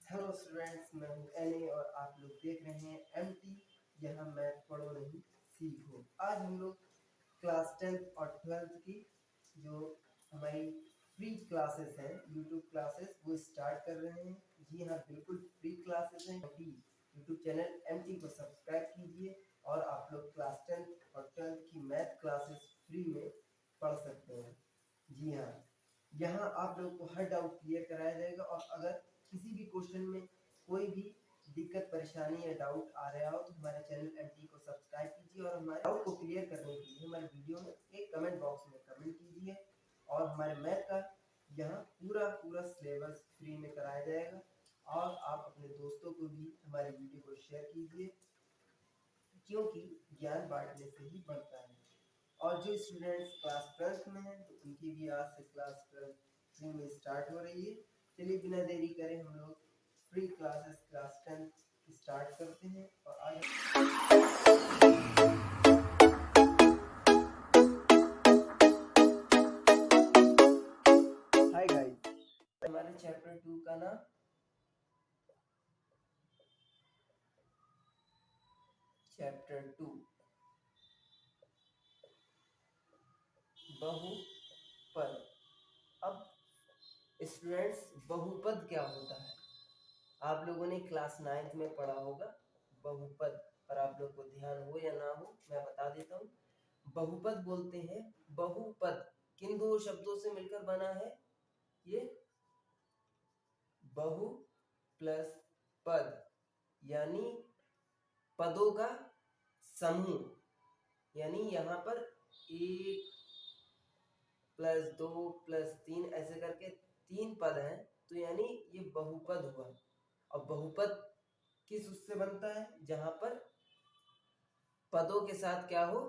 Hello students, मैं हूं NA और आप लोग देख रहे हैं एमटी। यहाँ मैथ पढ़ो नहीं सीखो। आज हम लोग क्लास 10th और 12th की जो हमारी फ्री क्लासेस हैं, यूट्यूब क्लासेस, वो स्टार्ट कर रहे हैं। जी हाँ, बिल्कुल फ्री क्लासेस हैं। यूट्यूब चैनल एमटी को सब्सक्राइब कीजिए और आप लोग क्लास 10th और 12th की मैथ क्लासेस फ्री में पढ़ सकते हैं। जी हाँ, यहाँ आप लोग को हर डाउट क्लियर कराया जाएगा और अगर किसी भी क्वेश्चन में कोई भी दिक्कत परेशानी या डाउट आ रहा हो तो हमारे चैनल एमटी को सब्सक्राइब कीजिए और हमारे डाउट को क्लियर करने के लिए हमारे वीडियो में एक कमेंट बॉक्स में कमेंट कीजिए। और हमारे मैथ का यहाँ पूरा पूरा सिलेबस फ्री में कराया जाएगा और आप अपने दोस्तों को भी हमारी वीडियो को शेयर कीजिए, क्योंकि ज्ञान बांटने से ही बढ़ता है। और जो स्टूडेंट्स क्लास 12th में हैं तो उनकी भी आज से क्लास 12th फ्री में स्टार्ट हो रही है। चलिए बिना देरी करे हम लोग free classes class 10th start करते हैं और आज हाय गाइस, हमारे चैप्टर 2 का नाम चैप्टर 2 बहुपद। अब स्टूडेंट्स, बहुपद क्या होता है? आप लोगों ने क्लास 9th में पढ़ा होगा बहुपद, पर आप लोग को ध्यान हो या ना हो मैं बता देता हूँ। बहुपद बोलते हैं बहुपद किन दो शब्दों से मिलकर बना है? ये बहु प्लस पद, यानी पदों का समूह। यानी यहाँ पर 1 प्लस 2 प्लस 3 ऐसे करके 3 पद हैं, तो यानी ये बहुपद हुआ। और बहुपद किस उससे बनता है? जहां पर पदों के साथ क्या हो?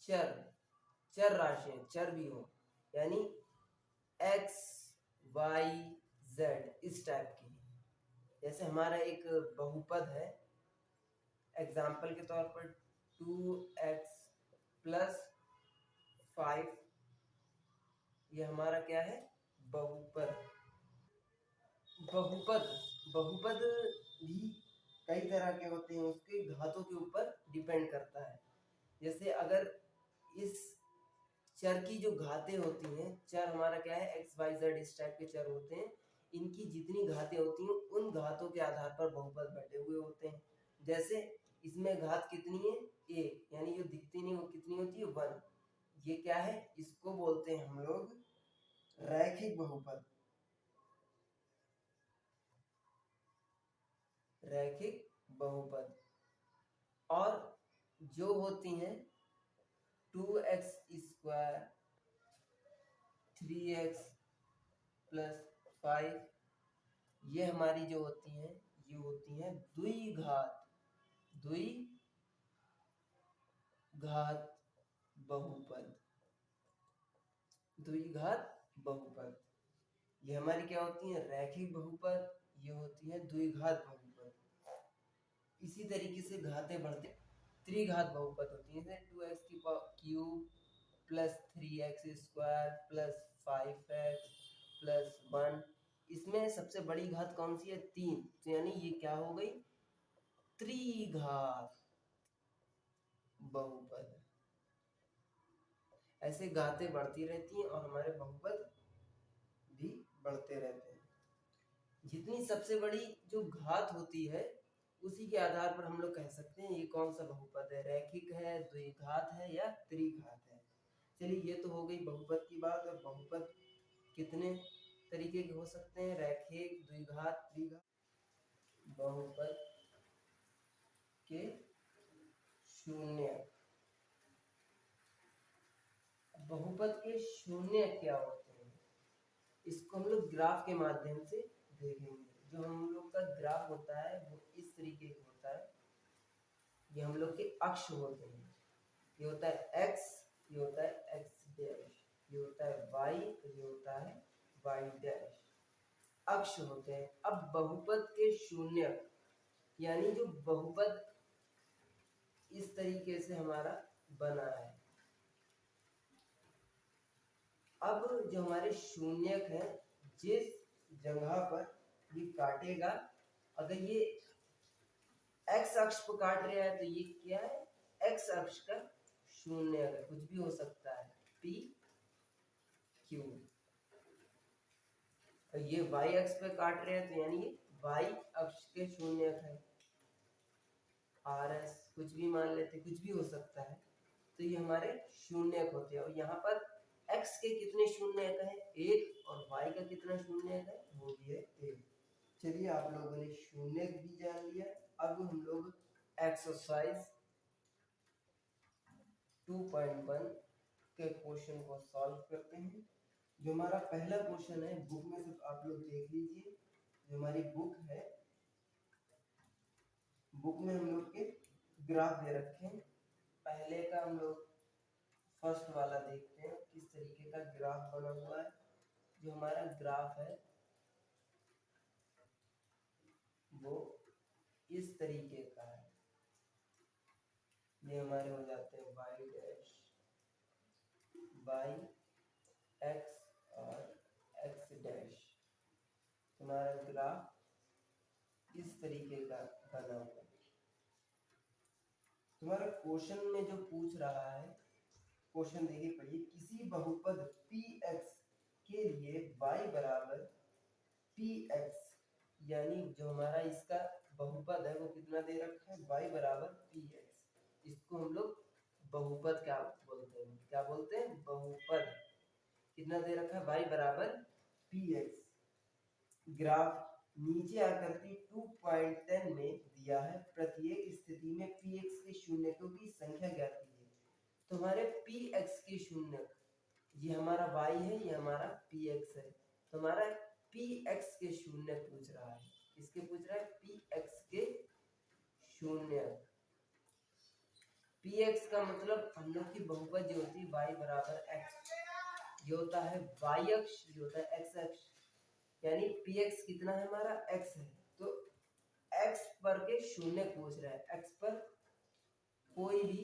चर, चर राशियां, चर भी हो, यानी x y z इस टाइप की। जैसे हमारा एक बहुपद है, एग्जाम्पल के तौर पर 2x प्लस 5, ये हमारा क्या है? बहुपद। बहुपद बहुपद भी कई तरह के होते हैं, उसके घातों के ऊपर डिपेंड करता है। जैसे अगर इस चर की जो घातें होती हैं, चर हमारा क्या है? एक्स वाई जेड इस टाइप के चर होते हैं, इनकी जितनी घातें होती हैं उन घातों के आधार पर बहुपद बैठे हुए होते हैं। जैसे इसमें घात कितनी है? ए, यानी जो दिखती नहीं वो कितनी होती है? 1। ये क्या है? इसको बोलते हैं हम लोग रैखिक बहुपद। रैखिक बहुपद। और जो होती हैं 2x स्क्वायर 3x प्लस 5, ये हमारी जो होती हैं ये होती हैं द्विघात बहुपद। द्विघात बहुपद ये हमारी क्या होती है? रैखिक बहुपद। ये होती है द्विघात बहुपद। इसी तरीके से घातें बढ़ते त्रिघात बहुपद होती है, जैसे 2x की cube plus 3x square plus 5x plus 1। इसमें सबसे बड़ी घात कौन सी है? 3, तो यानी ये क्या हो गई? त्रिघात बहुपद। ऐसे घातें बढ़ती रहती हैं और हमारे बहुपद भी बढ़ते रहते हैं। जितनी सबसे बड़ी जो घात होती है उसी के आधार पर हम लोग कह सकते हैं ये कौन सा बहुपद है, रैखिक है, द्विघात है या त्रिघात है। चलिए, ये तो हो गई बहुपद की बात। और बहुपद कितने तरीके के हो सकते हैं? रैखिक, द्विघात, त्रिघात। बहुपद के शून्य। बहुपद के शून्य क्या होते हैं? इसको हम लोग ग्राफ के माध्यम से देखेंगे। जो हम लोग का ग्राफ होता है वो इस तरीके का होता है। ये हम लोग के अक्ष होते हैं। ये होता है x, ये होता है x डैश, ये होता है y, ये होता है y डैश। अक्ष होते हैं। अब बहुपद के शून्य, यानी जो बहुपद इस तरीके से हमारा बना है। अब जो हमारे शून्यक हैं, जिस जगह पर ये काटेगा। अगर ये एक्स अक्ष पर काट रहा है तो ये क्या है, एक्स अक्ष का शून्य, कुछ भी हो सकता है, पी क्यू। और ये वाई अक्ष पे काट रहे हैं तो यानी ये वाई अक्ष के शून्य है, आर एस कुछ भी मान लेते, कुछ भी हो सकता है। तो ये हमारे शून्य होते हैं। और यहाँ पर x के कितने शून्य है, एक, और y का कितना शून्य है, वो भी है एक। चलिए आप लोगों ने शून्य भी जान लिया। अब हम लोग एक्सरसाइज 2.1 के क्वेश्चन को सॉल्व करते हैं। जो हमारा पहला क्वेश्चन है, बुक में सिर्फ आप लोग देख लीजिए। जो हमारी बुक है, बुक में हम लोग के ग्राफ दे रखे हैं। पहले का हम लोग फर्स्ट वाला देखते हैं किस तरीके का ग्राफ बना हुआ है। जो हमारा ग्राफ है वो इस तरीके का है। ये हमारे हो जाते हैं y डैश y x और x डैश। हमारा ग्राफ इस तरीके का बना हुआ है। तुम्हारा क्वेश्चन में जो पूछ रहा है, क्वेश्चन देखिए पढ़िए, किसी बहुपद px के लिए y बराबर px, यानी जो हमारा इसका बहुपद है वो कितना दे रखा है, y बराबर px। इसको हम लोग बहुपद क्या बोलते हैं, क्या बोलते हैं, बहुपद। कितना दे रखा है, y बराबर px। ग्राफ नीचे आकर के 2.10 में दिया है। प्रत्येक स्थिति में px के शून्य की संख्या ज्ञात कीजिए। तो हमारे px के शून्य, ये हमारा y है, ये हमारा px है। तो हमारा px के शून्य पूछ रहा है। इसके पूछ रहा है px के शून्य। px का मतलब हम लोग की बहुपद जो होती है y बराबर x, ये होता है y अक्ष, ये होता है x अक्ष। यानी px कितना है, हमारा x है। तो x पर के शून्य पूछ रहा है। x पर कोई भी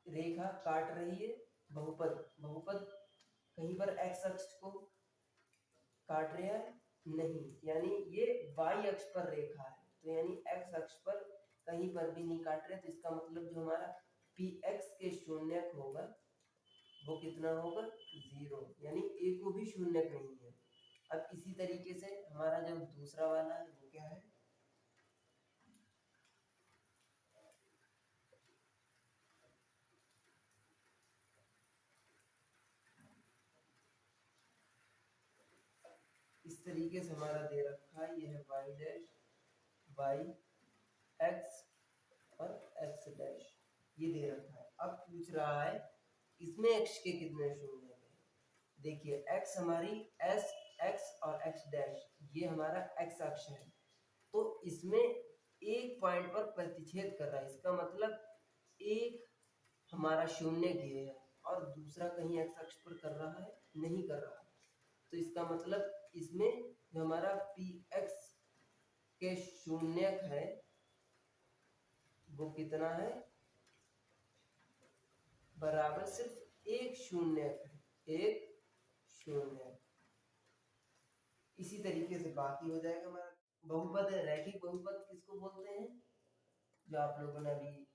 रेखा काट रही है, बहुपद, बहुपद कहीं पर x अक्ष को काट रहा है नहीं, यानी ये y अक्ष पर रेखा है। तो यानी x अक्ष पर कहीं पर भी नहीं काट रहे। तो इसका मतलब जो हमारा px के शून्य होगा वो कितना होगा, 0, यानी a को भी शून्य नहीं है। अब इसी तरीके से हमारा जो दूसरा वाला है वो क्या है, इस तरीके से हमारा दे रखा है। ये है y डैश y x और x डैश, ये दे रखा है। अब पूछ रहा है इसमें x के कितने शून्य है। देखिए x हमारी x और x डैश, ये हमारा x अक्ष है। तो इसमें एक पॉइंट पर प्रतिच्छेद कर रहा है। इसका मतलब एक हमारा शून्य किए है और दूसरा कहीं x अक्ष पर कर रहा है, नहीं कर रहा। तो इसका मतलब इसमें जो हमारा px के शून्य है वो कितना है, बराबर सिर्फ एक शून्य है, एक शून्य। इसी तरीके से बाकी हो जाएगा हमारा बहुपद है। रैखिक बहुपद किसको बोलते हैं, जो आप लोगों ने अभी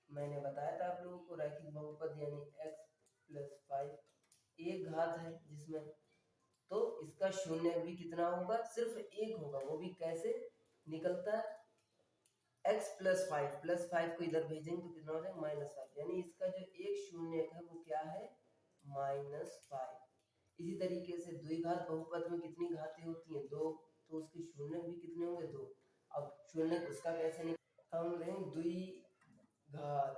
मैंने बताया था आप लोगों को, रैखिक बहुपद यानी x+5 एक घात है जिसमें, तो इसका शून्य भी कितना होगा, सिर्फ एक होगा। वो भी कैसे निकलता है, x+5 +5 को इधर भेजेंगे तो कितना हो जाएगा, -5। यानी इसका जो एक शून्य है वो क्या है, -5। इसी तरीके से द्विघात बहुपद में कितनी घातें होती हैं, 2, तो उसके शून्य भी कितने होंगे, 2। अब शून्य उसका कैसे निकल, हम लेंगे द्विघात।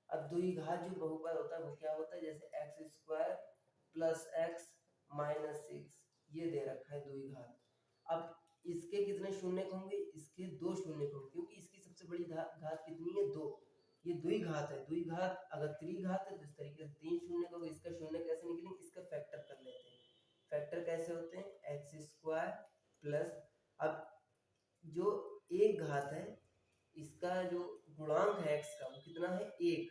अब द्विघात जो बहुपद होता है वो क्या होता है, जैसे x² + x - 6, ये दे रखा है द्विघात। अब इसके कितने शून्य होंगे, इसके 2 शून्य होंगे, क्योंकि इसकी सबसे बड़ी घात कितनी है, 2। ये द्विघात है। द्विघात अगर त्रिघात है तो इस तरीके से 3 शून्य होगा। इसका शून्य कैसे निकलेंगे, इसका फैक्टर कर लेते हैं। फैक्टर कैसे होते हैं, x² प्लस, अब जो एक घात है इसका जो गुणांक है x का वो कितना है, 1,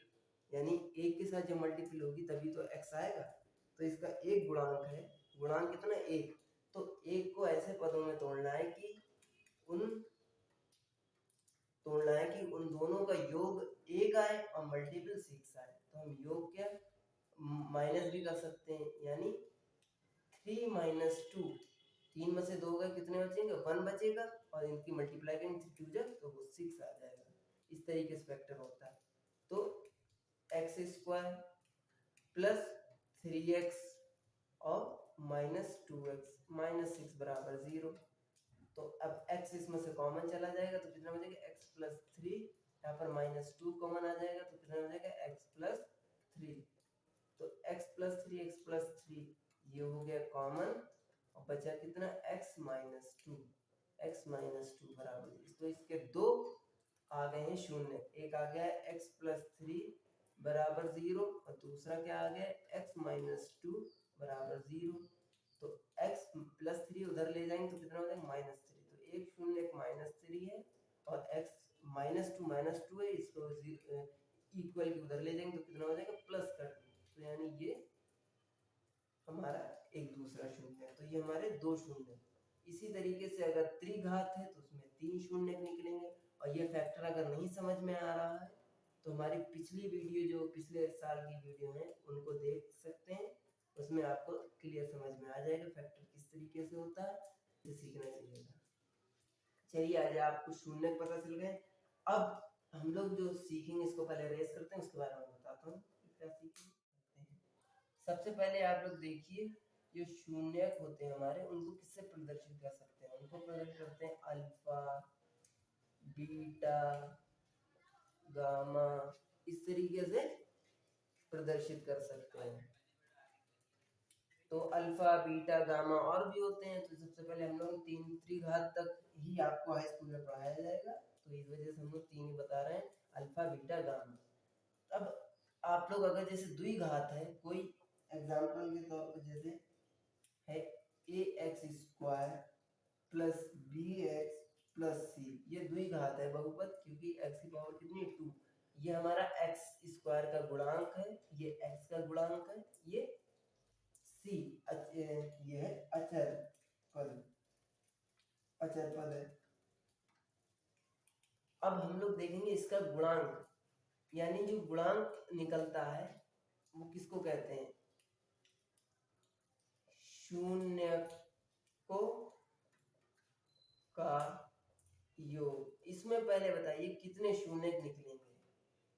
यानी 1 के साथ जब मल्टीपल होगी तभी तो x आएगा। तो इसका एक गुणांक है, गुणांक कितना, 1। तो एक को ऐसे पदों में तोड़ना है कि उन दोनों का योग 1 आए और मल्टीपल 6 आए। तो हम योग क्या माइनस भी कर सकते हैं, यानी 3 माइनस 2, 3 में से 2 गए कितने बचेंगे, 1 बचेगा और इनकी मल्टीप्लाई करेंगे 2 जब तो वो 6 आ जाएगा। इस तरीके से फैक्टर होता है। तो एक्स स्क्वायर प्लस 3x और माइनस 2x माइनस 6 बराबर 0। तो अब x इसमें से कॉमन चला जाएगा तो कितना बचेगा, x प्लस 3, यहाँ पर माइनस 2 कॉमन आ जाएगा तो कितना हो जाएगा, x प्लस 3। तो x प्लस 3 x प्लस 3 ये हो गया कॉमन और बचा कितना, x माइनस 2 बराबर 0। तो इसके दो आ गए हैं शून्य, एक आ गया है x प्लस 3 बराबर 0 और दूसरा क्या आ गया, x माइनस 2 बराबर 0। तो x प्लस 3 उधर ले जाएंगे तो कितना हो जाएगा, माइनस 3। तो एक शून्य एक माइनस 3 है और x माइनस 2 है, इसको इक्वल की उधर ले जाएंगे तो कितना हो जाएगा, प्लस कर। तो यानी ये हमारा एक दूसरा शून्य है। तो ये हमारे दो शून्य। इसी तरीके से अगर त्रिघात है तो उसमें 3 शून्य निकलेंगे। और ये फैक्टर अगर नहीं समझ में आ रहा है तो हमारी पिछली वीडियो, जो पिछले साल की वीडियो है, उनको देख सकते हैं। उसमें आपको क्लियर समझ में आ जाएगा फैक्टर किस तरीके से होता है, ये सीखना चाहिए। चलिए आज आपको शून्य पता चल गए। अब हम लोग जो सीखेंगे इसको पहले रेस करते हैं, उसके बारे में बताता हूँ क्या सीखेंगे। सबसे पहले आप लोग देखिए, जो शून्यक होते हैं हमारे, उनको किससे प्रदर्शित कर सकते हैं, उनको प्रदर्शित करते हैं अल्फा, बीटा, गामा, इस तरीके से प्रदर्शित कर सकते हैं। तो अल्फा, बीटा, गामा और भी होते हैं। तो सबसे पहले हम लोग 3 त्रिघात तक ही आपको हाई स्कूल में पढ़ाया जाएगा, तो इस वजह से हम लोग 3 ही बता रहे हैं, अल्फा, बीटा, गामा। अब आप लोग अगर जैसे द्विघात है, कोई एग्जाम्पल के तौर पर जैसे है ax² plus bx plus c, ये द्विघात है बहुपद, क्योंकि x की पावर कितनी है, 2। ये हमारा x² का गुणांक है, ये x का गुणांक है, ये c ये है अचर पद है। अब हम लोग देखेंगे इसका गुणांक, यानी जो गुणांक निकलता है वो किसको कहते हैं, शून्यकों का योग। इसमें पहले बताइए कितने शून्यक निकलेंगे।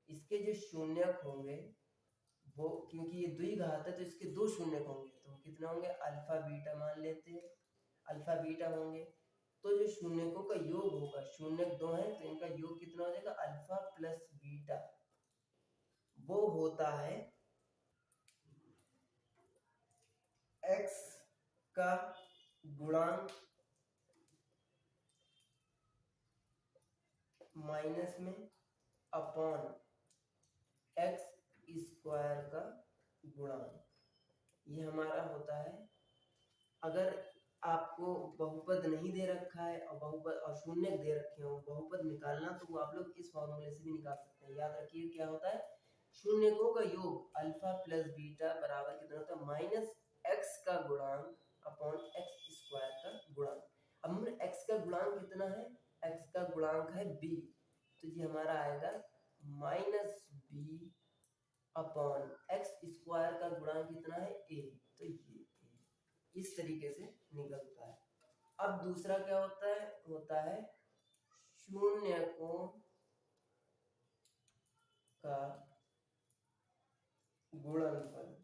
इसके जो शून्यक होंगे वो, क्योंकि ये द्विघात है तो इसके 2 शून्यक होंगे, तो कितना होंगे, अल्फा बीटा मान लेते हैं, अल्फा बीटा होंगे। तो जो शून्यकों का योग होगा, शून्यक 2 है तो इनका योग कितना हो जाएगा, अल्फा प्लस बीटा, वो होता है x का गुणांक माइनस में अपॉन x² का गुणांक। ये हमारा होता है, अगर आपको बहुपद नहीं दे रखा है और बहुपद और शून्य दे रखे हो, बहुपद निकालना, तो वो आप लोग इस फॉर्मूले से भी निकाल सकते हैं। याद रखिए क्या होता है, शून्यकों का योग अल्फा प्लस बीटा बराबर कितना होता है, माइनस x का गुणांक अपॉन x² का गुणांक। अब हमने x का गुणांक कितना है, x का गुणांक है b, तो ये हमारा आएगा माइनस b अपॉन x² का गुणांक कितना है, a, तो ये इस तरीके से निकलता है। अब दूसरा क्या होता है शून्यकों का गुणनफल।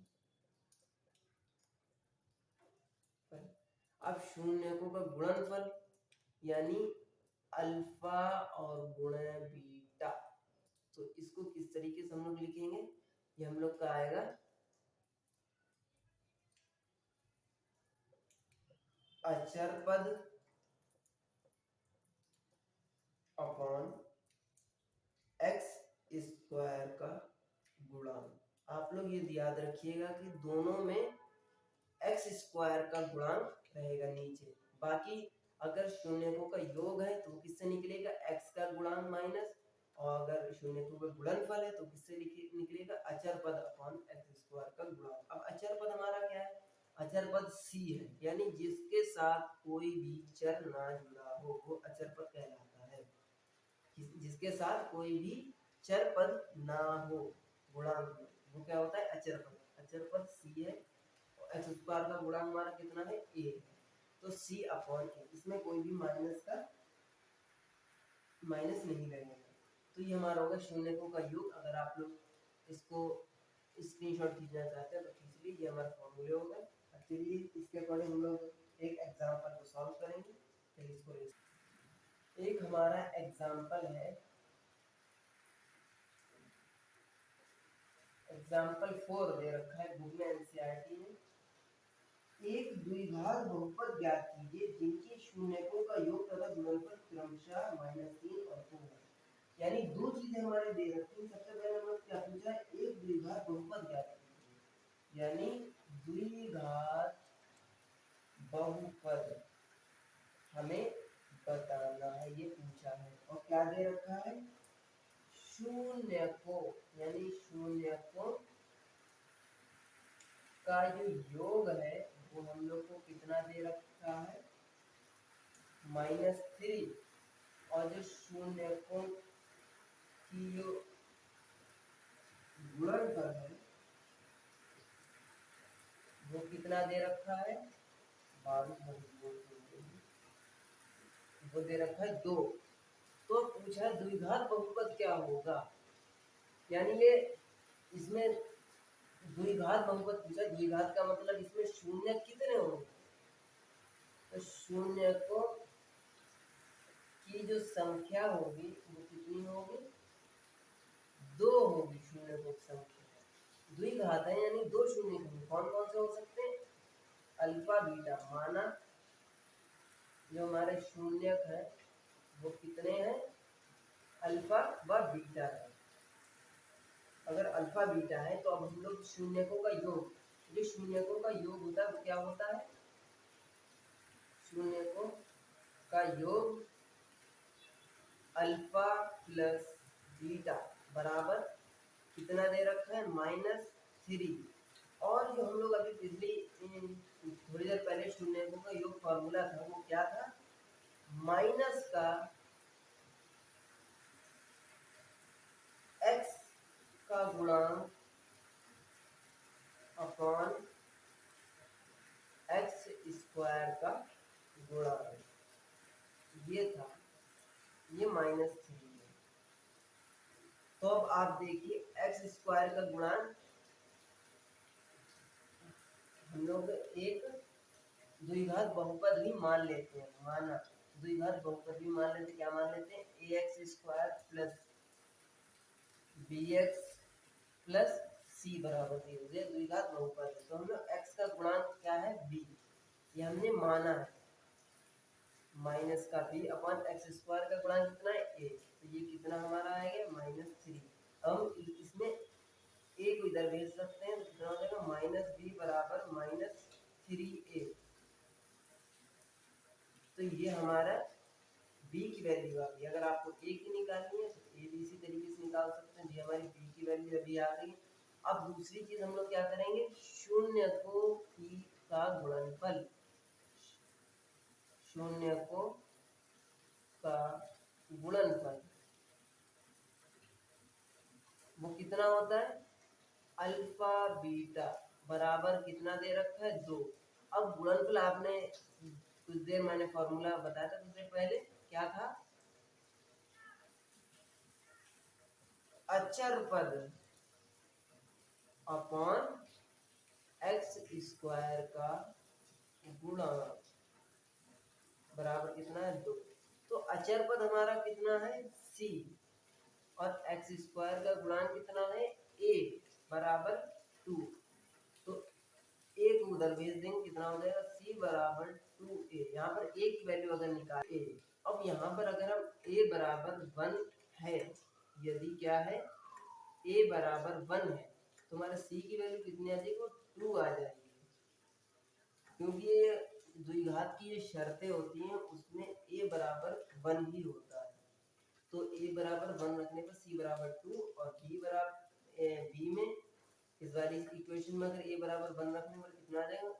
अब शून्यकों का गुणनफल यानी अल्फा और गुणे बीटा, तो इसको किस तरीके से हम लोग लिखेंगे, ये हम लोग का आएगा अचर पद अपॉन x² का गुणांक। आप लोग ये याद रखिएगा कि दोनों में x² का गुणांक रहेगा नीचे, बाकी अगर शून्यकों का योग है तो किससे निकलेगा, x का गुणांक माइनस, और अगर शून्यकों का गुणनफल है तो किससे निकलेगा, अचर पद अपॉन x² का गुणांक। अब अचर पद हमारा क्या है, अचर पद सी है, यानी जिसके साथ कोई भी चर ना जुड़ा हो वो अचर पद कहलाता है। जिसके साथ कोई भी चर पद ना हो गुणांक में, वो क्या होता है अचर पद। अचर पद सी है और एक्स स्क्वायर का गुणांक हमारा कितना है ए, तो सी अपॉन ए, इसमें कोई भी माइनस नहीं लगेगा। तो ये हमारा होगा शून्यकों का योग। अगर आप लोग इसको स्क्रीनशॉट खींचना चाहते हैं तो खींच लीजिए, ये हमारा फॉर्मूले होगा। चलिए इसके अकॉर्डिंग हम लोग एक एग्जांपल को सॉल्व करेंगे। चलिए इसको एक हमारा एग्जांपल है, एग्जांपल 4 दे रखा है बुक में एनसीईआरटी में। एक द्विघात बहुपद ज्ञात कीजिए जिनके शून्यकों का योग तथा गुणनफल क्रमशः -3 और 2 है। यानी दो चीजें हमारे दे रखी हैं। सबसे पहले हम लोग क्या पूछा है, एक द्विघात बहुपद ज्ञात कीजिए, यानी द्विघात बहुपद हमें बताना है, ये पूछा है। और क्या दे रखा है, शून्यकों, यानी शून्यकों का जो योग है वो हम लोग को कितना दे रखा है -3, और जो शून्यकों की जो गुणनफल है वो कितना दे रखा है, वो दे रखा है 2। तो पूछा द्विघात बहुपद क्या होगा, यानी ये इसमें द्विघात बहुपद पूछा। द्विघात का मतलब इसमें शून्य कितने होंगे, तो शून्यकों की जो संख्या होगी वो कितनी होगी, 2 होगी शून्यकों की संख्या। द्विघात है यानी दो शून्य होंगे। कौन कौन से हो सकते हैं, अल्फा बीटा। माना जो हमारे शून्यक है वो कितने हैं, अल्फा व बीटा है। अगर अल्फा बीटा है तो अब हम लोग शून्यकों का योग, जो शून्यकों का योग होता है वो क्या होता है, शून्यकों का योग अल्फा प्लस बीटा बराबर कितना दे रखा है, -3। और जो हम लोग अभी पिछली थोड़ी देर पहले शून्यकों का योग फॉर्मूला था वो क्या था, माइनस का x का गुणांक अपॉन एक्स स्क्वायर का गुणांक, ये था, ये -3 है। तो अब आप देखिए एक्स स्क्वायर का गुणांक हम लोग एक द्विघात बहुपद भी मान लेते हैं। माना द्विघात बहुपद भी मान लेते, क्या मान लेते हैं, ax² plus bx plus c बराबर 0। ये द्विघात बहुपद है। तो हम लोग x का गुणांक क्या है, b, ये हमने माना है, माइनस का b अपॉन x² का गुणांक कितना है, a, तो ये कितना हमारा आएगा -3। हम इसमें a को इधर भेज सकते हैं तो कितना हो जाएगा, -b बराबर -3a। तो ये हमारा b की वैल्यू आ गई। अगर आपको a की निकालनी है तो a भी इसी तरीके से निकाल सकते हैं। ये हमारी b की वैल्यू अभी आ गई। अब दूसरी चीज हम लोग क्या करेंगे, शून्यकों की का गुणनफल, शून्यकों का गुणनफल वो कितना होता है, अल्फा बीटा बराबर कितना दे रखा है, 2। अब गुणनफल आपने कुछ देर मैंने फॉर्मूला बताया था तुमसे पहले, क्या था, अचर पद अपॉन एक्स स्क्वायर का गुणांक बराबर कितना है, 2। तो अचर पद हमारा कितना है, c, और एक्स स्क्वायर का गुणांक कितना है, a बराबर 2। तो a को उधर भेज देंगे, कितना हो जाएगा, c बराबर 2a। यहाँ पर a की वैल्यू अगर निकाल a, अब यहाँ पर अगर हम a बराबर 1 है, यदि क्या है, a बराबर 1 है तो हमारा c की वैल्यू कितनी आ जाएगी, 2 आ जाएगी। क्योंकि ये द्विघात की ये शर्तें होती हैं उसमें a बराबर 1 ही होता है। तो a बराबर 1 रखने पर c बराबर 2 और b बराबर b में इस वाली इक्वेशन में अगर a बराबर 1 रखने पर कितना आ जाएगा,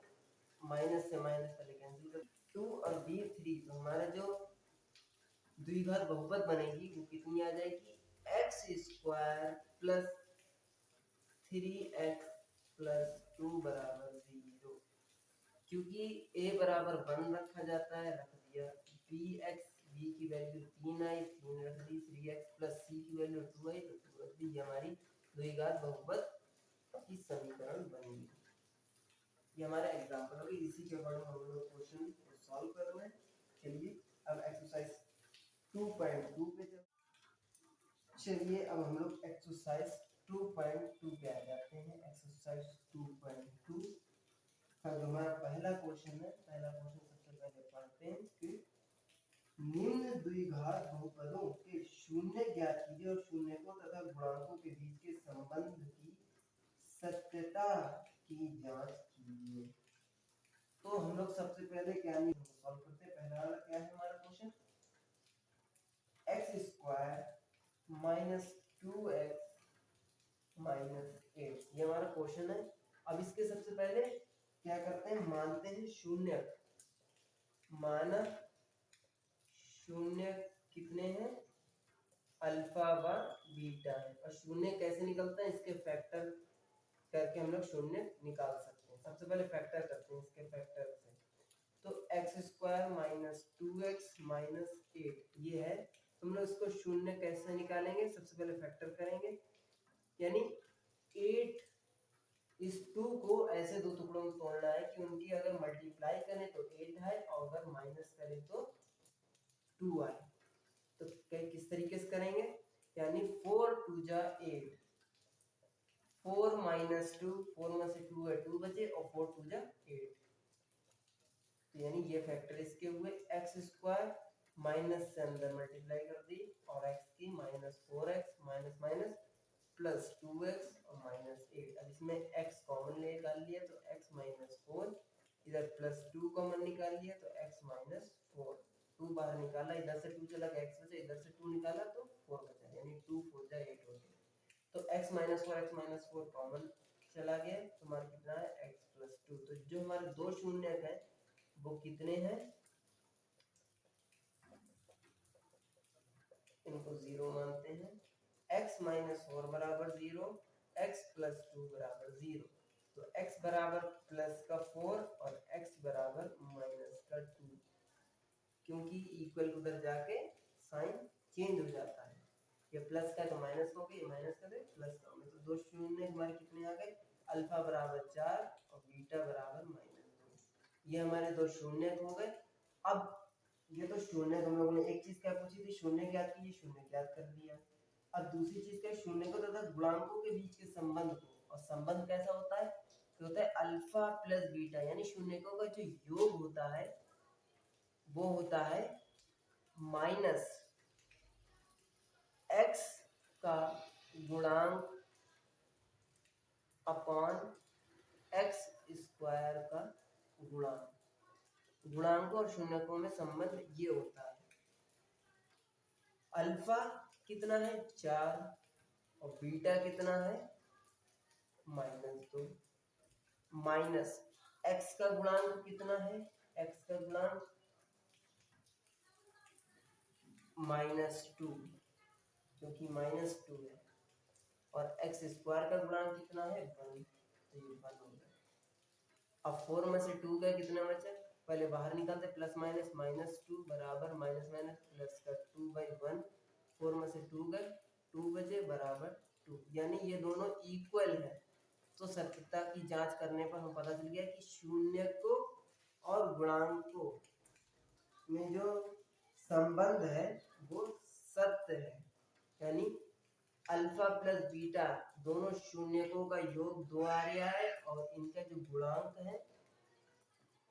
माइनस से माइनस पहले कैंसिल कर 2 और b3, तो हमारा जो द्विघात बहुपद बनेगी वो कितनी आ जाएगी x square plus 3x plus 2 बराबर 0। क्योंकि a बराबर 1 रखा जाता है, रख दिया, b की वैल्यू 3 आई, 3 रख दी, 3x प्लस c की वैल्यू 2 आई तो 2 रख दी। ये हमारी द्विघात बहुपद की समीकरण बनेगी। ये हमारा एग्जांपल होगी, इसी के अकॉर्डिंग हम लोग क्वेश्चन को सॉल्व कर रहे हैं। चलिए अब एक्सरसाइज 2.2 पे चलिए अब हम लोग एक्सरसाइज 2.2 पे आ जाते हैं। एक्सरसाइज 2.2 का जो हमारा पहला क्वेश्चन है, पहला क्वेश्चन सबसे पहले पढ़ते हैं कि निम्न द्विघात बहुपदों के शून्य ज्ञात कीजिए और शून्यकों तथा गुणांकों के बीच के संबंध की सत्यता की जांच कीजिए। तो हम लोग सबसे पहले क्या सॉल्व करते हैं। पहला वाला क्या है हमारा question, x square minus 2x minus 8, ये हमारा क्वेश्चन है। अब इसके सबसे पहले क्या करते हैं, मानते हैं शून्य, माना शून्य कितने हैं, अल्फा व बीटा है। और शून्य कैसे निकलता है, इसके फैक्टर करके हम लोग शून्य निकाल सकते हैं। सबसे पहले फैक्टर करते हैं इसके फैक्टर से। तो x square minus 2x minus 8 ये है। हम लोग इसको शून्य कैसे निकालेंगे, सबसे पहले फैक्टर करेंगे, यानी 8 इस 2 को ऐसे दो टुकड़ों में तोड़ना है कि उनकी अगर मल्टीप्लाई करें तो 8 है और अगर माइनस करें तो 2 आए। तो किस तरीके से करेंगे, यानी 4 2 जा 8, 4 माइनस 2, 4 में से 2 है 2 बचे और 4 2 जा 8, तो यानी ये फैक्टर इसके हुए। एक्स स्क्वायर माइनस से अंदर मल्टीप्लाई कर दी और x की minus 4x minus minus plus 2x और माइनस 8। अब इसमें x कॉमन निकाल लिया तो x माइनस 4, इधर प्लस 2 कॉमन निकाल लिया तो x माइनस 4, 2 बाहर निकाला, इधर से 2 चला गया, x बचा, इधर से 2 निकाला तो 4 बचा, यानी 2 4 जा 8 हो गया। तो x माइनस 4 कॉमन चला गया तो हमारा कितना है x प्लस 2। तो जो हमारे दो शून्य है वो कितने हैं, इनको 0 मानते हैं। x माइनस 4 बराबर 0, x प्लस 2 बराबर 0। तो x बराबर प्लस का 4 और x बराबर माइनस का 2, क्योंकि इक्वल उधर जाके साइन चेंज हो जाता है, ये प्लस का तो माइनस हो गया, माइनस का तो प्लस का हो गया। तो दो शून्य हमारे कितने आ गए, अल्फा बराबर 4 और बीटा बराबर -2, ये हमारे दो शून्य हो गए। अब ये तो शून्य हम लोगों ने एक चीज क्या पूछी थी, शून्य ज्ञात कीजिए, शून्य ज्ञात कर लिया। अब दूसरी चीज क्या, शून्य को तथा गुणांकों के बीच के संबंध को, और संबंध कैसा होता है, तो होता है अल्फा प्लस बीटा, यानी शून्यकों का जो योग होता है वो होता है माइनस x का गुणांक अपॉन x स्क्वायर का गुणांक। गुणांकों और शून्यकों में संबंध ये होता है, अल्फा कितना है 4 और बीटा कितना है -2, माइनस x का गुणांक कितना है, x का गुणांक -2, क्योंकि -2 है, और x स्क्वायर का गुणांक कितना है 1, तो ये 1 हो गया। अब 4 में से 2 गए, कितना बचा, पहले बाहर निकालते, प्लस माइनस -2 बराबर माइनस माइनस प्लस का 2/1, 4 में से 2 गए, 2 बचे बराबर 2, यानी ये दोनों इक्वल है। तो सत्यता की जांच करने पर हमें पता चल गया कि शून्य को और गुणांकों में जो संबंध है वो सत्य है, यानी अल्फा प्लस बीटा दोनों शून्यकों का योग 2 आ रहा है और इनका जो गुणांक है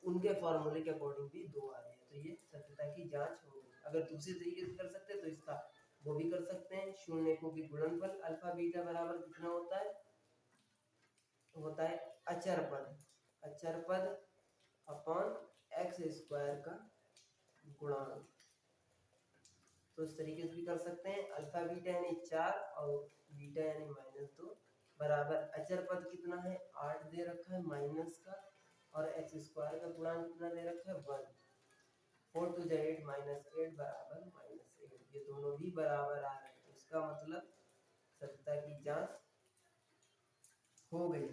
उनके फॉर्मूले के अकॉर्डिंग भी 2 आ रहे हैं। तो ये सत्यता की जांच हो गई। अगर दूसरे तरीके से कर सकते हैं तो इसका वो भी कर सकते हैं, शून्यकों की गुणनफल अल्फा बीटा बराबर कितना होता है, अचर पद अपॉन एक्स स्क्वायर का गुणांक। तो इस तरीके से भी कर सकते हैं, अल्फा बीटा यानी 4 और बीटा यानी -2 बराबर अचर पद कितना है 8 दे रखा है माइनस का और एक्स स्क्वायर का गुणांक कितना दे रखा है 1। 4 टू द 8 -8 बराबर -8, ये दोनों भी बराबर आ रहे हैं, तो इसका मतलब सत्ता की जांच हो गई।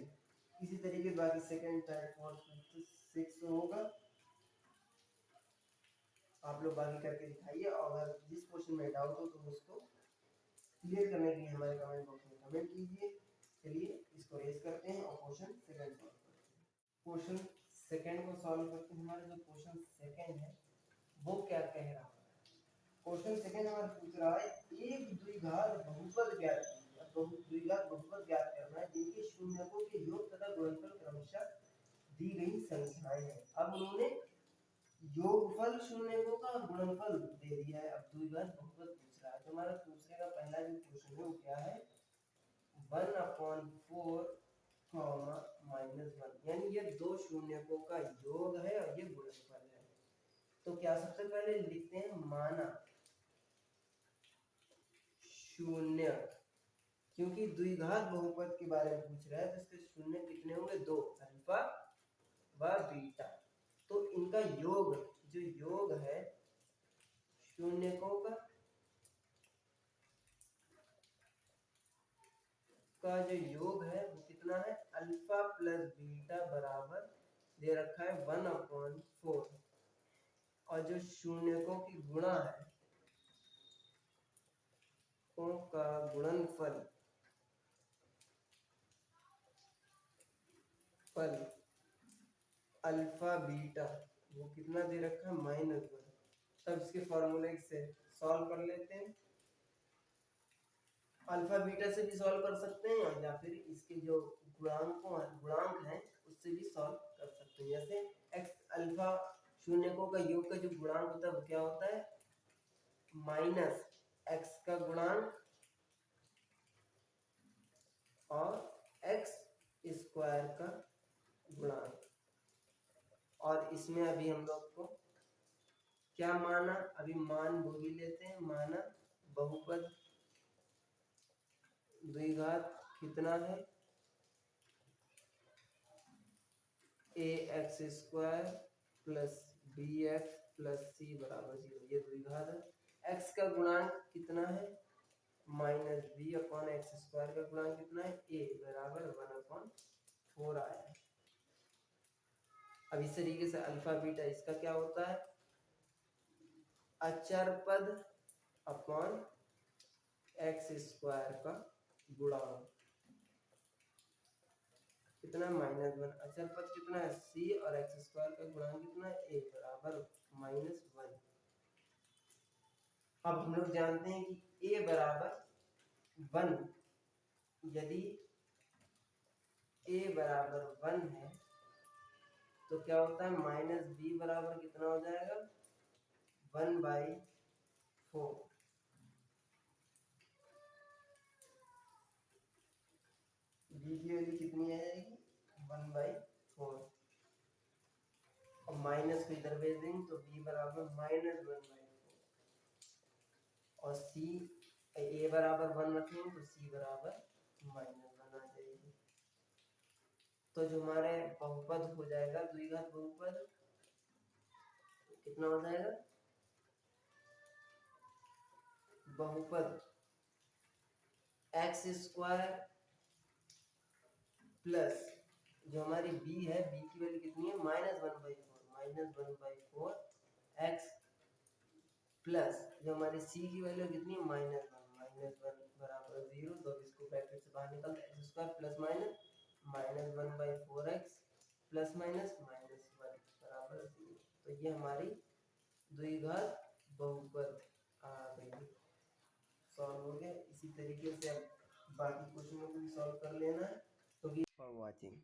इसी तरीके बाकी second third fourth fifth six होगा, आप लोग बाकी करके दिखाइए, और अगर जिस क्वेश्चन में डाउट हो तो उसको क्लियर करने के लिए हमारे कमेंट बॉक्स में कमेंट कीजिए। चलिए इसको रेज करते हैं और क्वेश्चन सेकंड सॉल्व करते हैं। क्वेश्चन सेकंड को सॉल्व करते हैं। हमारा जो क्वेश्चन सेकंड है वो क्या कह रहा है? क्वेश्चन सेकंड हमारा पूछ रहा है एक द्विघात बहुपद ज्ञात कीजिए। अब द्विघात बहुपद ज्ञात करना है जिनके शून्यकों के योग तथा गुणनफल क्रमशः दी गई संख्याएं हैं। अब उन्होंने योगफल शून्यकों का गुणनफल दे दिया है। अब द्विघात बहुपद पूछ रहा है, तो हमारा दूसरे का पहला जो क्वेश्चन है वो क्या है 1/4 -1, यानी ये दो शून्यकों का योग है और ये गुणनफल है। तो क्या सबसे पहले लिखते हैं माना शून्य, क्योंकि द्विघात बहुपद के बारे में पूछ रहा है तो इसके शून्य कितने होंगे 2, अल्फा व बीटा। तो इनका योग, जो योग है शून्यकों का जो योग है वो कितना है अल्फा प्लस बीटा बराबर दे रखा है 1/4, और जो शून्यकों की गुणा है का गुणनफल फल अल्फा बीटा वो कितना दे रखा है -1। तब इसके फॉर्मूले से सॉल्व कर लेते हैं। अल्फा बीटा से भी सॉल्व कर सकते हैं या फिर इसके जो गुणांक हैं उससे भी सॉल्व कर सकते हैं। जैसे एक्स अल्फा शून्यकों का योग का जो गुणांक होता है वो क्या होता है माइनस एक्स का गुणांक और एक्स स्क्वायर का गुणांक। और इसमें अभी हम लोग को क्या माना, अभी मान वो भी लेते हैं। माना बहुपद द्विघात कितना है ax² plus bx plus c बराबर 0, ये द्विघात है। x का गुणांक कितना है -b/x² का गुणांक कितना है a बराबर 1/4 आया है। अब इस तरीके से अल्फा बीटा इसका क्या होता है अचर पद अपॉन x² का गुणांक कितना -1। अचर पद कितना है c और x² का गुणांक कितना है a बराबर -1। अब हम लोग जानते हैं कि a बराबर 1, यदि a बराबर 1 है तो क्या होता है -b बराबर कितना हो जाएगा 1/4। b की वैल्यू कितनी आ जाएगी 1/4, और माइनस को इधर भेज देंगे तो b बराबर -1/4, और c a बराबर 1 रखेंगे तो c बराबर -1 आ जाएगी। तो जो हमारे बहुपद हो जाएगा द्विघात बहुपद कितना हो जाएगा बहुपद x² प्लस जो हमारी b है b की वैल्यू कितनी है -1/4 x प्लस जो हमारी c की वैल्यू कितनी है -1 बराबर 0। तो इसको ब्रैकेट से बाहर निकालते हैं x² plus minus -1/4x plus minus -1 बराबर 0। तो ये हमारी द्विघात बहुपद आ गई, सॉल्व हो गया। इसी तरीके से अब बाकी क्वेश्चनों को भी सॉल्व कर लेना है। तो फॉर वॉचिंग।